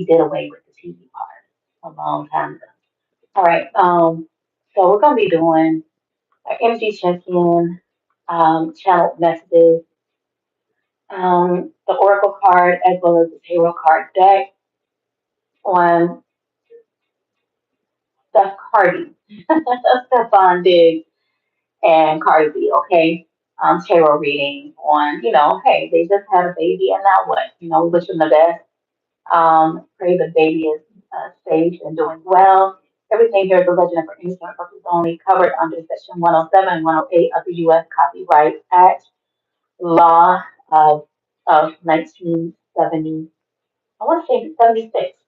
did away with the TV part a long time ago. All right. So we're gonna be doing our energy check-in, channel messages, the oracle card as well as the tarot card deck on Stefardi, Stefon Diggs and Cardi B. Okay. Tarot reading on, hey, they just had a baby and now what? Wish them the best. Pray the baby is safe and doing well. Everything here is a legend for innocent purposes only, covered under Section 107 and 108 of the U.S. Copyright Act, law of 1970. I want to say 76.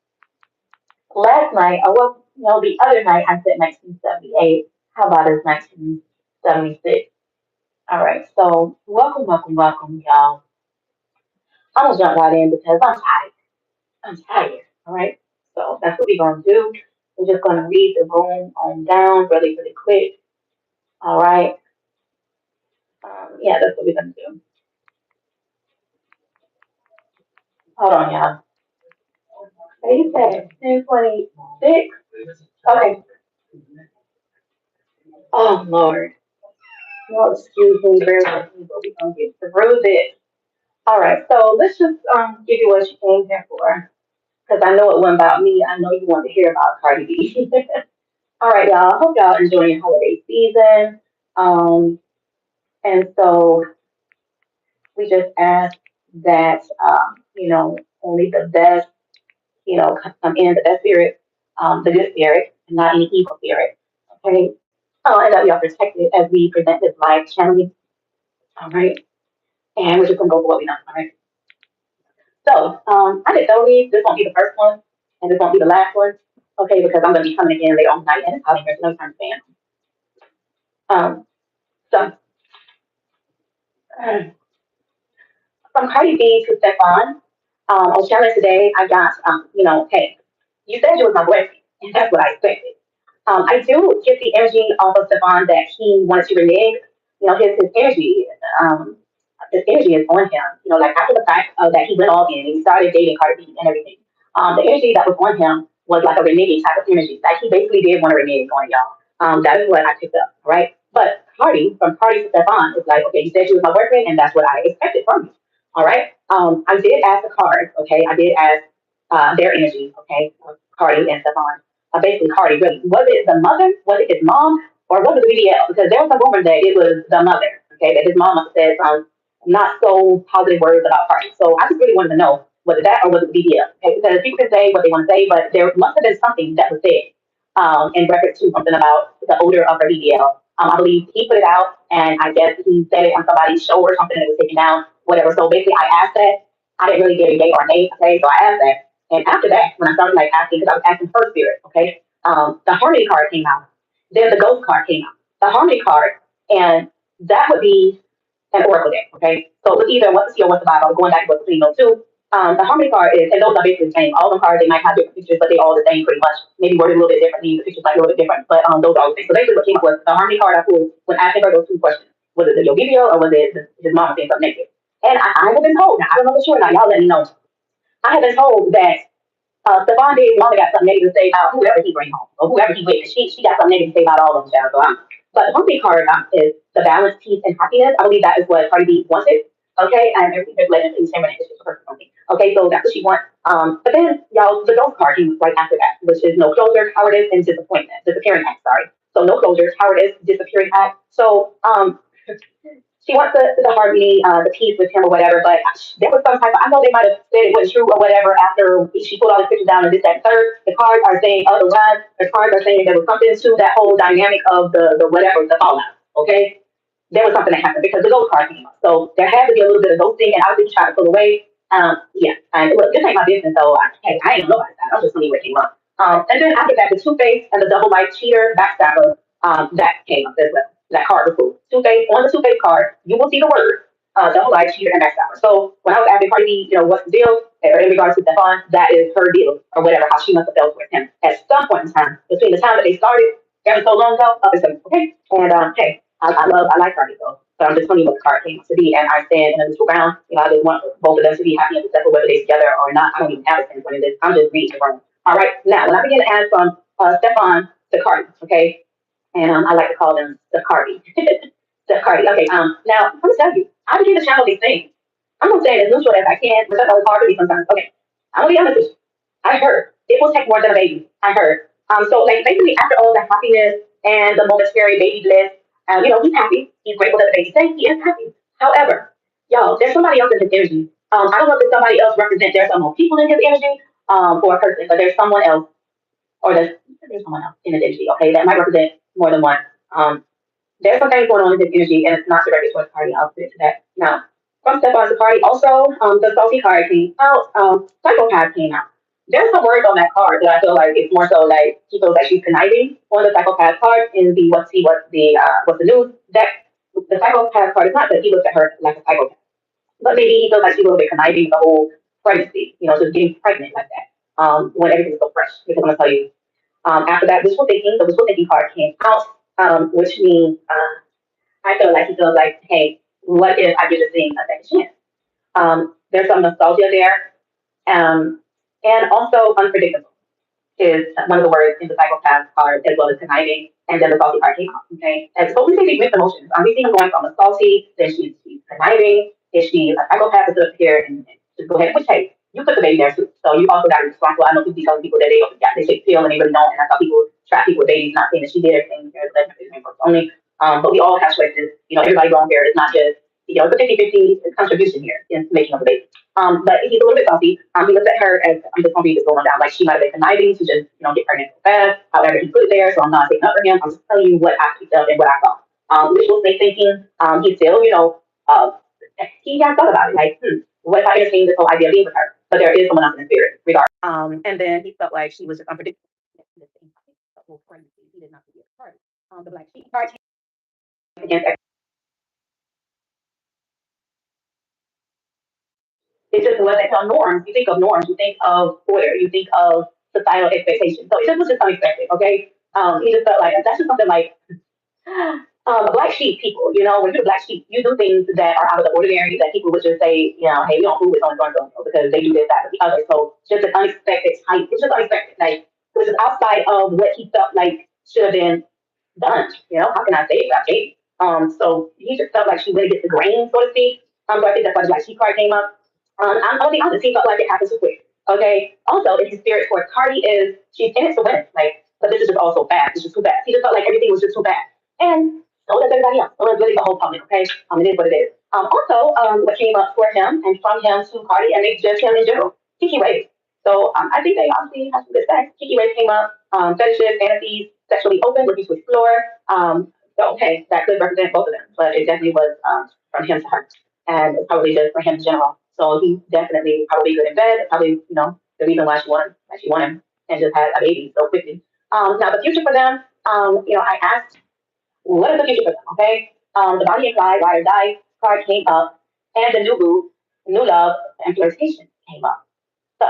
Last night, or well, no, the other night I said 1978. How about it's 1976? All right, so welcome, welcome, welcome, y'all. I'm gonna jump right in because I'm tired. I'm tired. All right. So that's what we're gonna do. We're just gonna read the room on down really, really quick. All right. Yeah, that's what we're gonna do. Hold on, y'all. Hey, you said 10:26. Okay. Oh Lord. No, excuse me, bear with me, but we're gonna get through this. All right. So let's just give you what you came here for. Because I know it wasn't about me. I know you want to hear about Cardi B. All right, y'all. I hope y'all enjoying your holiday season. Um, and so we just ask that only the best, come in, the best spirit, the good spirit, and not any evil spirit. Okay. And that we are protected as we present this live channeling. All right. And we're just gonna go for what we know. All right. So I did tell you this won't be the first one, and this won't be the last one. Okay, because I'm gonna be coming again later on tonight, and it's out here, so no time fan. So from Cardi B to Stefon, on channel today, I got hey, you said you was my boyfriend, and that's what I expected. I do get the energy off of Stefan that he wanted to renege. His energy, um, his energy is on him. Like after the fact that he went all in, he started dating Cardi B and everything. The energy that was on him was like a reneging type of energy. Like he basically did want to renege on y'all. That is what I picked up, right? But Cardi, from Cardi to Stefan, is like, okay, you said you was my boyfriend, and that's what I expected from you. All right. I did ask the cards, okay? I did ask their energy, okay? Cardi and Stefan. Basically, Cardi, really. Was it the mother? Was it his mom? Or was it the BDL? Because there was a rumor that it was the mother, okay? That his mom must have said some not so positive words about Cardi. So I just really wanted to know, was it that or was it the BDL? Okay? Because people can say what they want to say, but there must have been something that was said in reference to something about the odor of her BDL. I believe he put it out, and I guess he said it on somebody's show or something that was taken down, whatever. So basically, I asked that. I didn't really get a yay or a nay, okay? So I asked that. And after that, when I started like asking, because I was asking her spirit, okay, the harmony card came out. Then the ghost card came out. The harmony card, and that would be an oracle deck, okay? So it was either what's the seal, what's the Bible, going back to what the know too. The harmony card is, and those are basically the same. All the cards, they might have different pictures, but they all the same pretty much. Maybe worded a little bit differently, the pictures might be a little bit different, but those are all the same. So basically what came up was the harmony card I pulled when asking her those two questions. Was it the Yo video or was it his mom saying something negative? And I have been told, now I don't know for sure, now y'all let me know. I have been told that Stephon Diggs' mama got something negative to say about whoever he bring home or whoever he with. She got something negative to say about all of them. So but the monthly card is the balance, peace, and happiness. I believe that is what Cardi B wanted. Okay, and everything is legend in Shamrock is just for something. Okay, so that's what she wants. But then y'all, the ghost card came right after that, which is no closure, cowardice, and disappointment, disappearing act. Sorry, so no closure, cowardice, disappearing act. So she wants the harmony, the peace with him or whatever, but there was some type of, I know they might have said it wasn't true or whatever after she put all the pictures down and this, that, and third. The cards are saying otherwise. The cards are saying there was something to that whole dynamic of the whatever, the fallout, okay? There was something that happened because the ghost card came up. So there had to be a little bit of ghosting, and I was just trying to pull away. Yeah, and look, this ain't my business, so hey, I ain't know about that. I was just telling you what came up. And then after that, the Two-Face and the Double Life Cheater Backstabber, that came up as well. That card was cool. Two-Face, on the Two-Face card, you will see the word Double Life Cheater and Backstabber. So when I was asking Cardi B, what's the deal in regards to Stefon, that is her deal or whatever, how she must have felt with him at some point in time between the time that they started, ever so long ago, up until okay. And hey. I like Cardi though. But I'm just telling you what the card came to be, and I stand in a neutral ground. I just want both of them to be happy and successful, whether they're together or not. I don't even have a sense in this. I'm just reading the room. All right. Now, when I begin to add from Stefon to Cardi, okay, and I like to call them the Cardi. The Cardi. Okay. Now I'm gonna tell you, I begin to channel these things. I'm gonna say it as neutral as I can, but that's always hard for me sometimes. Okay. I'm gonna be honest with you. I heard it will take more than a baby. I heard. So like basically after all the happiness and the momentary baby bliss, he's happy. He's grateful that the baby's safe. He is happy. However, y'all, there's somebody else in his energy. I don't know if there's somebody else represent. There's some more people in his energy, or a person, but there's someone else, or there's someone else in his energy. Okay, that might represent more than one. Um, there's some things going on in his energy, and it's not directed towards party. I'll get to that now. From Stefan's party, also the salty card came out. Psychopath came out. There's some words on that card that I feel like it's more so like he feels like she's conniving on the psychopath card in the what's the news deck. The psychopath card is not that he looks at her like a psychopath, but maybe he feels like she's a little bit conniving with the whole pregnancy, just getting pregnant like that. When everything's so fresh. Because I'm gonna tell you. After that, wishful thinking, the wishful thinking card came out, which means I feel like he feels like, hey, what if I give this thing a second chance? There's some nostalgia there, and also unpredictable is one of the words in the psychopath card, as well as conniving, and then the salty card came out. Okay, and so we see these mixed emotions. We see him going from a salty, then she's conniving, is she a psychopath to sit up here and just go ahead? Which hey, you put the baby there too, so you also got to be responsible. I know people be telling people that they take pill and they really don't, and I thought people trap people with babies, not saying that she did everything. There's only, but we all have choices. Everybody wrong here. It's not just it's a 50-50 contribution here in making of the baby. But he's a little bit salty. He looks at her as I'm just gonna read this going down. Like she might have been conniving to just, get pregnant so fast. However, he put it there, so I'm not taking up for him. I'm just telling you what I picked up and what I saw. Visual snake thinking, he still, he has thought about it. Like, what if I entertain this whole idea of being with her? But there is someone else in the spirit, regardless. And then he felt like she was just unpredictable. He did not forget the party. The black sheep card against it just wasn't on norms. You think of norms, you think of order, you think of societal expectations. So it just was just unexpected, okay? He just felt like that's just something like black sheep people, when you're a black sheep, you do things that are out of the ordinary that people would just say, hey, we don't fool with so and so because they do this, that, or the other. So just an unexpected type. It's just unexpected. Like it was just outside of what he felt like should have been done. How can I say it? I say so he just felt like she went against the grain, so to speak. So I think that's why the black sheep card came up. I'm gonna be honest, he felt like it happened too quick. Okay. Also, in his spirit for Cardi is she's in it to win. Like, but this is just also bad. It's just too bad. He just felt like everything was just too bad. And so does everybody else. So does really the whole public, okay? It is what it is. Also, what came up for him and from him to Cardi and maybe just him in general, Kiki Waves. So I think they obviously have some good sex. Kiki Waves came up, fetishes, fantasies, sexually open, looking to explore. So okay, that could represent both of them, but it definitely was from him to her, and probably just for him in general. So he definitely probably good in bed. Probably the reason why she wanted him, and just had a baby so quickly. Now the future for them. I asked, what is the future for them? Okay. The body and fly, ride or die card came up, and the new boo, new love, and flirtation came up. So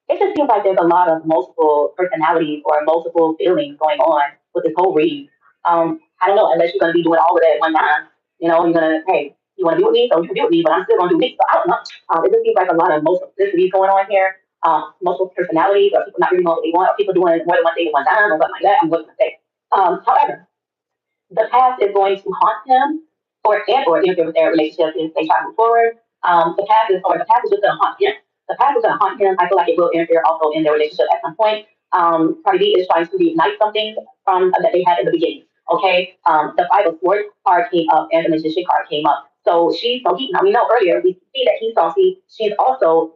it just seems like there's a lot of multiple personalities or multiple feelings going on with this whole read. I don't know, unless you're gonna be doing all of that at one time. You're gonna, hey, you wanna be with me, so you can be with me, but I'm still gonna do me. So I don't know. It just seems like a lot of multiplicity going on here. Multiple personalities, or people not really knowing what they want, or people doing more than one thing at one time, or something like that. I'm looking to say. However, the past is going to haunt him or interfere with their relationship if they try to move forward. The past is just gonna haunt him. The past is gonna haunt him. I feel like it will interfere also in their relationship at some point. Cardi B is trying to reignite something from that they had in the beginning. Okay. The Five of Swords card came up and the Magician card came up. So now we know earlier we see that he's salty. She's not so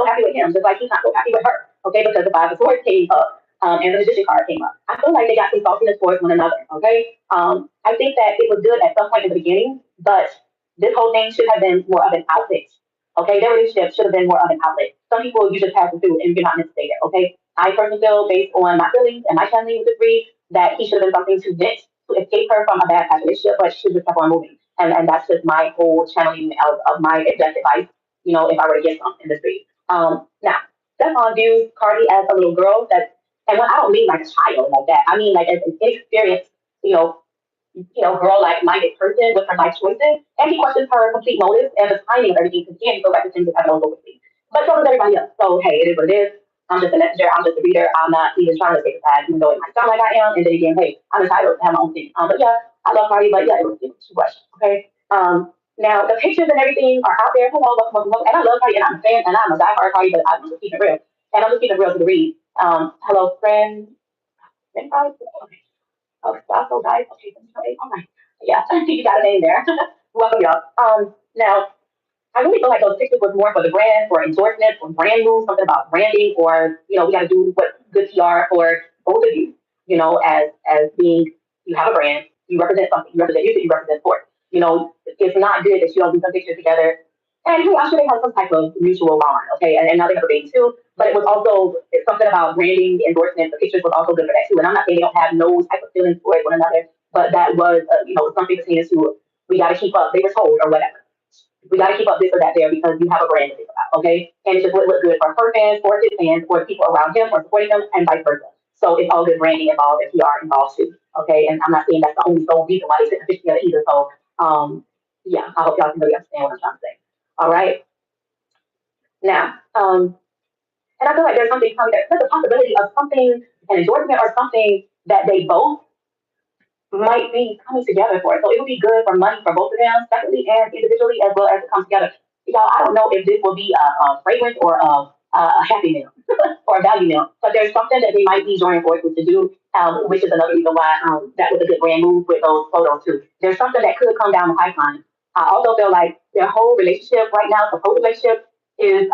happy with him, just like he's not so happy with her. Okay, because the Five of Swords came up and the Magician card came up. I feel like they got some saltiness towards one another. Okay, I think that it was good at some point in the beginning, but this whole thing should have been more of an outlet. Okay, their relationship should have been more of an outlet. Some people you just pass through and you're not meant to stay there. Okay, I personally feel based on my feelings and my family would agree that he should have been something to vent to escape her from a bad past relationship, but she just kept on moving. And that's just my whole channeling of my best advice, if I were to get some in this read. Now, Stefan views Cardi as a little girl and when I don't mean like a child like that, I mean like as an inexperienced, you know, girl like minded person with her life choices, and he questions her complete motives and the timing of everything because again, he feels like the things that happen over quickly. But so does everybody else. So hey, it is what it is. I'm just a messenger. I'm just a reader. I'm not even trying to take a side, even though it might sound like I am. And then again, hey, I'm entitled to have my own thing. But yeah, I love Cardi, but yeah, it was too much. Okay. Now the pictures and everything are out there. Hello, welcome, welcome, welcome. And I love Cardi, and I'm a fan, and I'm a diehard Cardi, but I'm just keeping it real. And I'm just keeping it real to the read. Hello, friend. Friend, okay. Oh, so guys. Okay, all right. Yeah, you got a name there. Welcome, y'all. Now I really feel like those pictures was more for the brand, for endorsement, for brand moves, something about branding, or we got to do what good PR for both of you. As being you have a brand, you represent something, you represent music, you represent sports. It's not good that you don't do some pictures together. And hey, I'm sure they have some type of mutual bond, okay? And now they have a baby too. But it was also it's something about branding, endorsement. The pictures was also good for that too. And I'm not saying they don't have no type of feelings for one another, but that was, something between the two. We got to keep up. They were told or whatever. We got to keep up this or that there because you have a brand to think about, okay? And it just would look good for her fans, or his fans, or people around him, or supporting him, and vice versa. So it's all good branding involved and PR involved too, okay? And I'm not saying that's the only sole reason why they took the picture together either. So, yeah, I hope y'all can really understand what I'm trying to say. All right, now, and I feel like there's something coming. There's a possibility of something, an endorsement or something that they both might be coming together for it. So it would be good for money for both of them, separately and individually, as well as to come together. Y'all, I don't know if this will be a fragrance or a happy meal or a value meal, but there's something that they might be joining forces to do, which is another reason why that was a good brand move with those photos too. There's something that could come down the pipeline. I also feel like their whole relationship right now, the whole relationship, is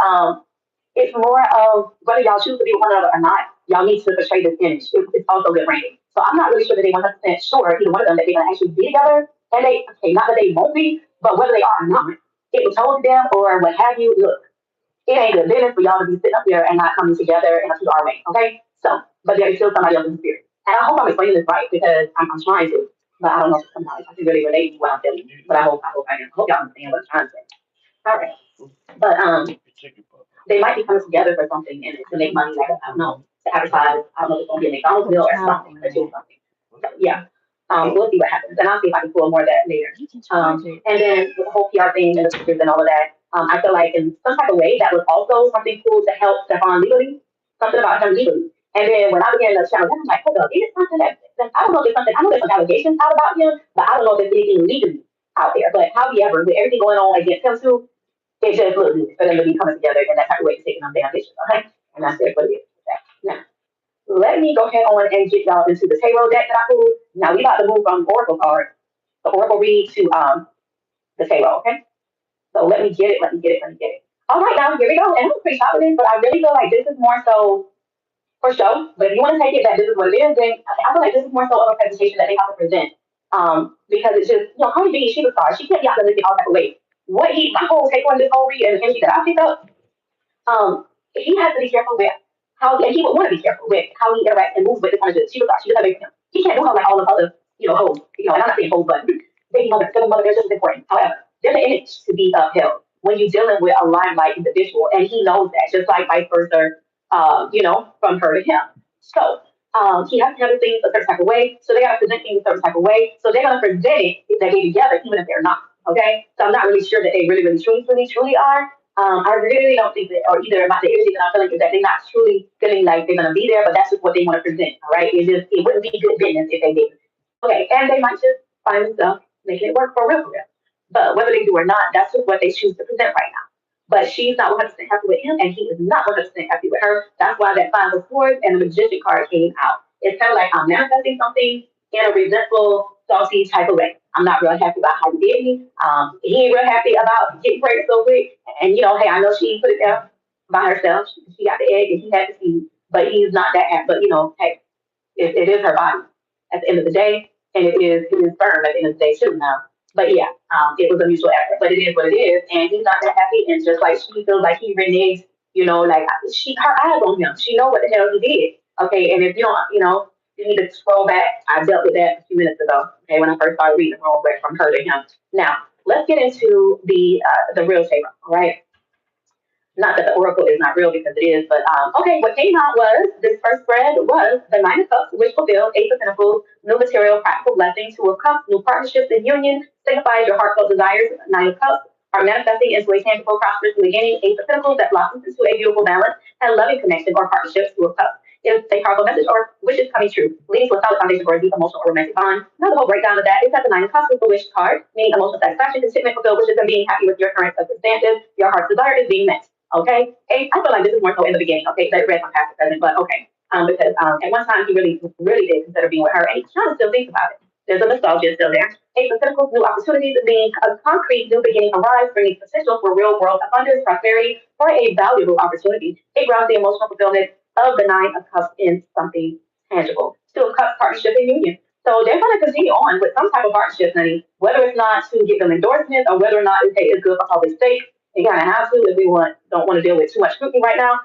it's more of whether y'all choose to be with one another or not, y'all need to portray this image. It's also good branding. So I'm not really sure that they 100% sure, either one of them, that they're going to actually be together. And okay, not that they won't be, but whether they are or not, it was told to them or what have you, look, it ain't good business for y'all to be sitting up here and not coming together in a 2 hour way, okay? So, but there's still somebody else's spirit. And I hope I'm explaining this right because I'm trying to, but I don't know if sometimes I can really relate to what I'm feeling. But I hope I am. I hope y'all understand what I'm trying to say. All right. But they might be coming together for something and to make money, like I don't know, to advertise. I don't know if it's gonna be a McDonald's deal or something, or do something. So, yeah. We'll see what happens. And I'll see if I can pull more of that later. And then with the whole PR thing and the pictures and all of that, I feel like in some type of way that was also something cool to help Stefan legally, something about him legally. And then when I began to challenge him, I'm like, hold up, is it something that I don't know if it's something, I know there's some allegations out about him, but I don't know if there's anything legally out there. But however, with everything going on against him too, it just looks good for them to be coming together in that type of way to taking them damn pictures, okay? And that's it, what it is. Now, let me go ahead on and get y'all into the payroll deck that I pulled. Now we about to move from Oracle card, the Oracle read to the payroll, okay? So let me get it, let me get it, let me get it. All right, now here we go. And I'm pretty shocked with this, but I really feel like this is more so for show. But if you want to take it that this is what it is, then I feel like this is more so of a presentation that they have to present. Because it's just, Cardi B, she's a star. She can't be out there looking all that way. My whole take on this whole read and the energy that I picked up, he has to be careful with and he would want to be careful with how he interacts and moves with this woman. She was like, she doesn't make him. He can't do her like all the other, hoes, and I'm not saying hoes, but baby mother, single mother, they're just important. However, there's an image to be upheld when you're dealing with a limelight individual, and he knows that, just like vice versa, from her to him. So, he has to handle things a certain type of way, so they got to present things a certain type of way, so they're going to present it if they get together, even if they're not, okay? So I'm not really sure that they really, really, truly are, I really don't think that, or either about the energy that I'm feeling is that they're not truly feeling like they're gonna be there, but that's just what they want to present. All right, it wouldn't be good business if they did. Okay, and they might just find themselves making it work for real, for real. But whether they do or not, that's just what they choose to present right now. But she's not 100% happy with him, and he is not 100% happy with her. That's why that Five of Swords and the Magician card came out. It's kind of like I'm manifesting something in a resentful, salty type of way. I'm not real happy about how he did me. He ain't real happy about getting pregnant so quick. And hey, I know she put it there by herself. She got the egg and he had the seed, but he's not that happy. But hey, it is her body at the end of the day, and it is his sperm at the end of the day too. Now, but yeah, it was a mutual effort. But it is what it is, and he's not that happy. And just like she feels like he reneges, like her eyes on him. She know what the hell he did. Okay, and if you don't, you need to scroll back. I dealt with that a few minutes ago. Okay, when I first started reading, roll back from her to him. Now let's get into the real table. All right. Not that the oracle is not real because it is, but okay, what came out was this first spread was the Nine of Cups, which fulfilled Eight of Pentacles, new material, practical blessings, Two of Cups, new partnerships and union, signifies your heartfelt desires. Nine of Cups are manifesting into a tangible, prosperous beginning. Eight of Pentacles that blossoms into a beautiful balance and loving connection or partnerships. Two of Cups is a powerful message or wishes coming true, leading to a solid foundation for a deep emotional or romantic bond. Now, the whole breakdown of that is that the Nine of Cups is the wish card, meaning emotional satisfaction, contentment, fulfilled wishes, and being happy with your current circumstances. Your heart's desire is being met. Okay, and I feel like this is more so in the beginning. Okay, that read from past to present, but okay, because at one time he really did consider being with her, and he kind of still thinks about it. There's a nostalgia still there. Eight of Pentacles, new opportunities, being a concrete new beginning arrives, bringing potential for real world abundance, prosperity, or a valuable opportunity. It grounds the emotional fulfillment of the Nine of Cups in something tangible. Two of Cups, partnership and union. So they're going to continue on with some type of partnership, honey, whether it's not to give them endorsements or whether or not it's good for public sake. You kind of have to if we don't want to deal with too much scrutiny right now.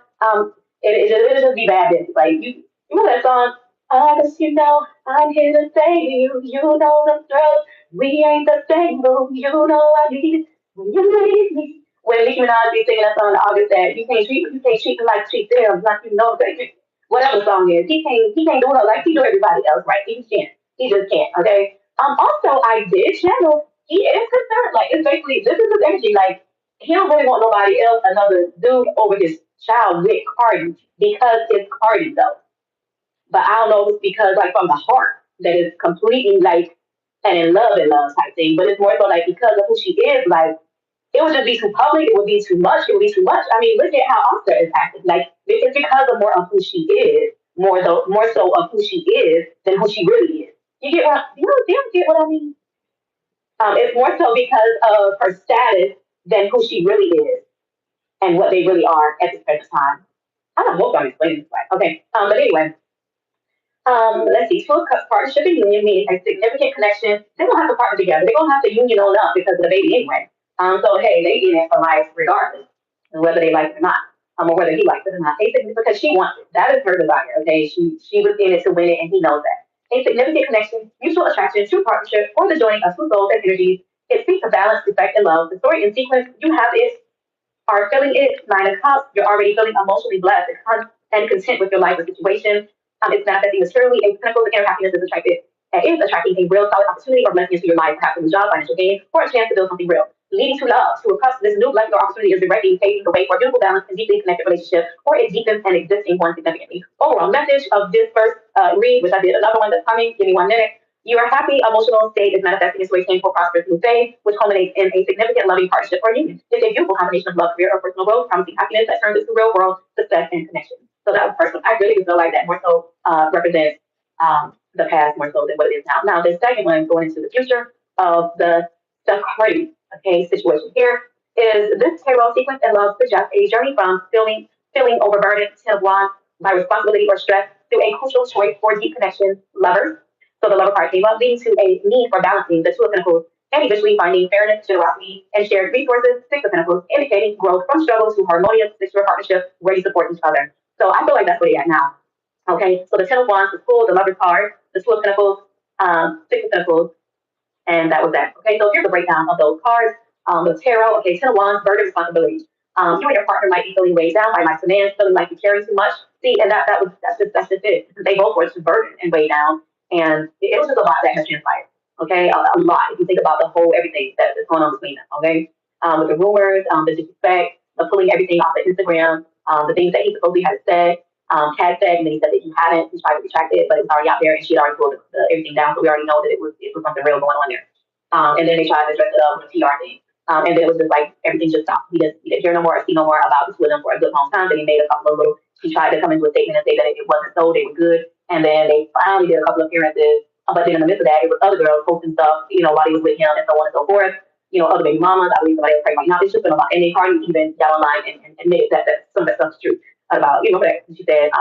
It just be bad business. Like you know that song, cause you know I'm here to save you. You know the thrill. We ain't the same, but you know I need when you leave me. When Nicki Minaj be singing that song in August that you can't treat me like treat them, like you know that whatever the song is, he can't do it like he do everybody else, right? He just can't. He just can't. Okay. Also I did channel. He is concerned. Like it's basically this is his energy. Like he don't really want nobody else, another dude over his child with Cardi because it's Cardi though. But I don't know if it's because like from the heart that is completely like an in love type thing. But it's more so like because of who she is, like it would just be too public, it would be too much, it would be too much. I mean, look at how Oscar is acting. Like it's because of more of who she is, more so of who she is than who she really is. You get what I mean? It's more so because of her status than who she really is and what they really are at this present time. I don't hope I'm explaining this right. Okay. But anyway, let's see. Two of Cups partnership and union means a significant connection. They're gonna have to partner together. They're gonna have to union on up because of the baby anyway. So hey, they in it for life regardless, whether they like it or not, or whether he likes it or not. Because she wants it. That is her desire. Okay, she was in it to win it, and he knows that. A significant connection, mutual attraction, true partnership, or the joining of two souls and energies. It speaks of balance, respect, and love. The story in sequence. You have it are feeling it, Nine of Cups, you're already feeling emotionally blessed and content with your life or situation. It's manifesting materially a pinnacle of inner happiness is attracted and is attracting a real solid opportunity or blessing into your life, perhaps a job, financial gain, or a chance to build something real. Leading to love, to a cup, this new blessing or opportunity is directly paving the way for a beautiful, balanced, and deeply connected relationship, or it deepens an existing one significantly. Overall message of this first read, which I did another one that's coming, give me 1 minute. Your happy emotional state is manifesting its way for prosperous new phase, which culminates in a significant loving partnership or union. It's a beautiful combination of love, career, or personal growth, promising happiness that turns into real world success and connection. So that was first one. I really feel like that more so represents the past more so than what it is now. Now, the second one going into the future of the Stefardi, okay, situation here is this payroll sequence and love suggests a journey from feeling overburdened, Ten of Wands, by responsibility or stress to a crucial choice for deep connection, lovers. So the lover card came up, leading to a need for balancing the Two of Pentacles and eventually finding fairness, generosity, and shared resources. Six of Pentacles, indicating growth from struggle to harmonious secure partnership where you support each other. So I feel like that's where you're at now. Okay, so the Ten of Wands is full, the Lover's card, the Two of Pentacles, Six of Pentacles, and that was that. Okay, so here's the breakdown of those cards. The tarot, okay, Ten of Wands, burden responsibility. You and your partner might be feeling weighed down by life's demands, feeling like you're carrying too much. See, and that's just it. They both were just burdened and weighed down, and it was just a lot that has transpired. Okay, a lot. If you think about the whole everything that is going on between them. Okay, with the rumors, the disrespect, the pulling everything off of Instagram, the things that he supposedly had said. Had said, and then he said that he hadn't. He tried to retract it, but it was already out there, and she had already pulled everything down. So we already know that it was something real going on there. And then they tried to dress it up with a PR thing. And then it was just like everything just stopped. He didn't hear no more, see no more about this with them for a good long time. Then he made a couple of little. He tried to come into a statement and say that it wasn't so. They were good, and then they finally did a couple of appearances. But then in the midst of that, it was other girls posting stuff, while he was with him and so on and so forth. Other baby mamas. I believe somebody was pregnant. Now it's just been a lot. And then Cardi even got online and admitted that some of that stuff is true about that. She said,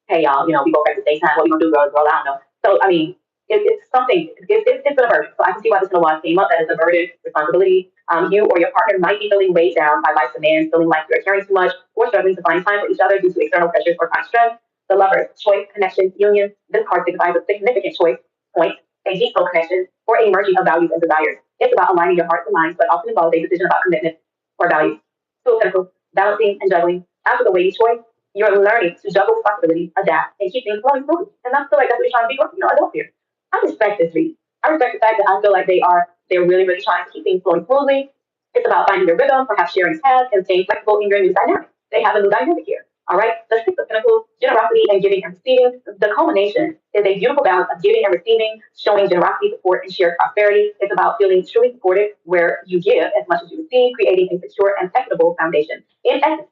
"Hey y'all, we go back to daytime. What you gonna do, girls? Girl, I don't know." So I mean, it's something. It's a burden. So I can see why this one came up. That is a burden, responsibility. You or your partner might be feeling weighed down by life's demands, feeling like you're carrying too much, or struggling to find time for each other due to external pressures or chronic stress. The lovers, choice, connection, union. This card signifies a significant choice, point, a deep soul connection, or a merging of values and desires. It's about aligning your heart and mind, but often involves a decision about commitment or values. Two of Pentacles, balancing and juggling. After the weighty choice, you're learning to juggle responsibilities, adapt, and keep things flowing smoothly. And I feel like that's what you're trying to be, adults here. I respect this read. I respect the fact that I feel like they're really, really trying to keep things flowing smoothly. It's about finding your rhythm, perhaps sharing tasks, and staying flexible in your new dynamic. They have a new dynamic here. All right, the six of pentacles, generosity and giving and receiving. The culmination is a beautiful balance of giving and receiving, showing generosity, support, and shared prosperity. It's about feeling truly supported where you give as much as you receive, creating a secure and equitable foundation. In essence,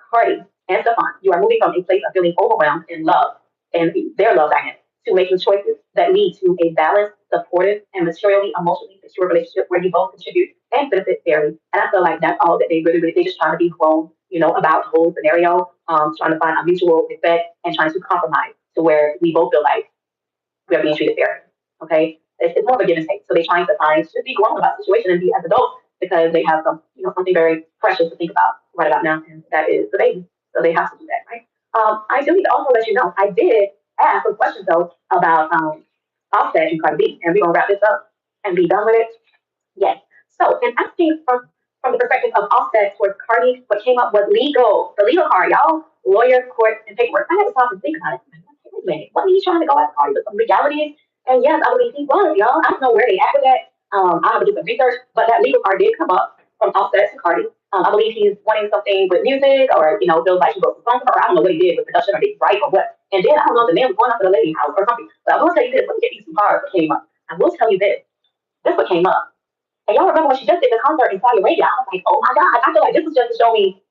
Cardi and Stefan, you are moving from a place of feeling overwhelmed in love and their love dynamic to making choices that lead to a balanced, supportive, and materially, emotionally secure relationship where you both contribute and benefit fairly. And I feel like that's all that they really, really, they just trying to be grown, about the whole scenario, trying to find a mutual respect and trying to compromise to where we both feel like we are being treated fairly. Okay, it's more of a give and take. So they're trying to find to be grown about the situation and be as adults because they have something very precious to think about right about now, and that is the baby. So they have to do that, right? I do need to also let you know I did ask some questions though about Offset and Cardi B, and we're gonna wrap this up and be done with it. Yes. So, and asking from the perspective of Offset towards Cardi, what came up was legal, the legal card, y'all, lawyer, court, and paperwork. I had to stop and think about it. Wait a minute, wasn't he trying to go after Cardi with some legalities? And yes, I believe he was, y'all. I don't know where they at with that. I have to do some research, but that legal card did come up from Offset to Cardi. I believe he's wanting something with music, or feels like he wrote some song for her. I don't know what he did with production, or did he write or what. And then I don't know if the man was going up to the lady's house or something. But I will tell you this: let me get these some cards that came up. I will tell you this: this what came up. And y'all remember when she just did the concert in Saudi Arabia? I was like, oh my God. I feel like this was just to show me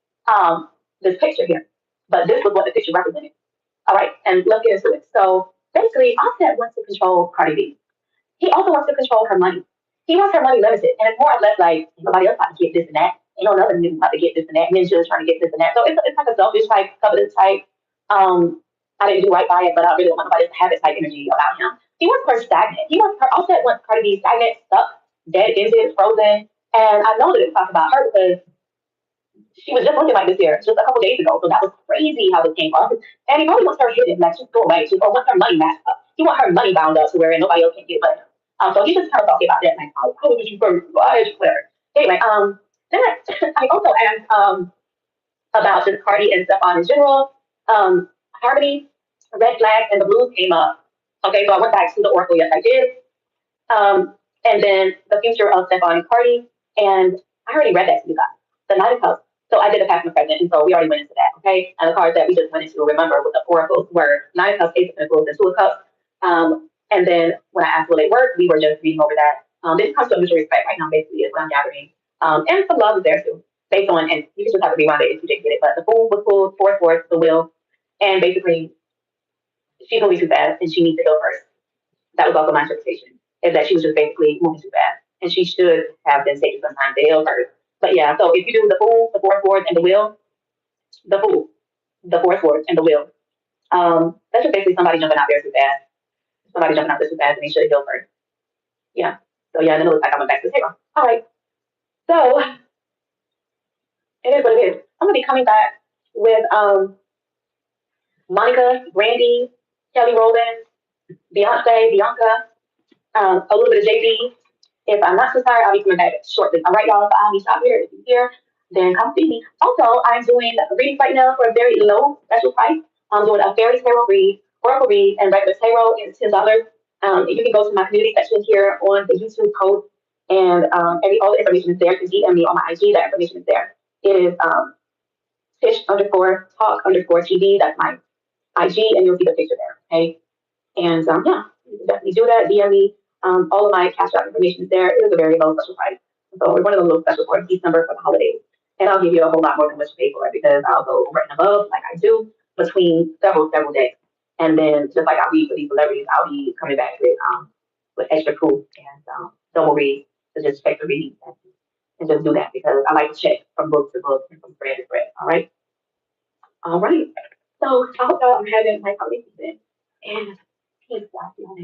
this picture here. But this was what the picture represented. All right, and let's get into it. So basically, Offset wants to control Cardi B. He also wants to control her money. He wants her money limited. And it's more or less like nobody else about to get this and that. Ain't no other nigga about to get this and that. Men's just trying to get this and that. So it's like a selfish type, covetous type. I didn't do right by it, but I really don't want nobody else to have this type energy about him. He wants her stagnant. He wants her Offset wants Cardi B stagnant, stuck, dead, ended, frozen. And I know that it's talking about her because she was just looking like this here just a couple days ago. So that was crazy how this came up. And he probably wants her hidden, like she's go away. She wants her money matched up. He wants her money bound up to where nobody else can get but him. So he's just kind of talking about that. Like, how did you first? Why did you clear? Anyway, then I also asked about just Cardi and Stefon in general. Harmony, red flags, and the blues came up. Okay, so I went back to the Oracle. Yes, I did. And then the future of Stefon and Cardi. And I already read that to you guys. The Nine of Cups. So I did a past and present, and so we already went into that. Okay, and the cards that we just went into, remember, with the oracles were Nine of Cups, Ace of Pentacles, and Two of Cups. And then when I asked will it work, we were just reading over that. This comes to mutual respect right now, basically, is what I'm gathering. And some love is there too, based on, and you can just have to rewind it if you didn't get it. But the Fool was pulled, Fourth, the Will, and basically she's moving too fast and she needs to go first. That was also my interpretation, is that she was just basically moving too fast. And she should have been taking some time to heal first. But yeah, so if you do the Fool, the Fourth, and the Will, the Fool, the Fourth, and the Will, that's just basically somebody jumping out there too fast. Somebody jumping out there too fast and they should have healed first. Yeah. So yeah, then it looks like I went back to the table. All right. So it is what it is. I'm gonna be coming back with Monica, Brandy, Kelly Rowland, Beyonce, Bianca, a little bit of JB. If I'm not too tired, I'll be coming back shortly. All right, y'all. So I'll be out here. If you're here, then come see me. Also, I'm doing readings right now for a very low special price. I'm doing a fairy tarot read, oracle read, and regular tarot is $10. You can go to my community section here on the YouTube post, and all the information is there. You can DM me on my IG. That information is there. It is Tish_talk_TV. That's my IG, and you'll see the picture there. Okay, and yeah, you can definitely do that. DM me. All of my cash out information is there. It is a very low special price. So we're one of the low special for December for the holidays. And I'll give you a whole lot more than what you pay for it because I'll go over and above like I do between several days. And then just like I read for these celebrities, I'll be coming back with extra proof and double read to just check the readings and just do that because I like to check from book to book and from thread to thread. All right. All right. So I hope y'all are having a nice holiday season and peace out, y'all.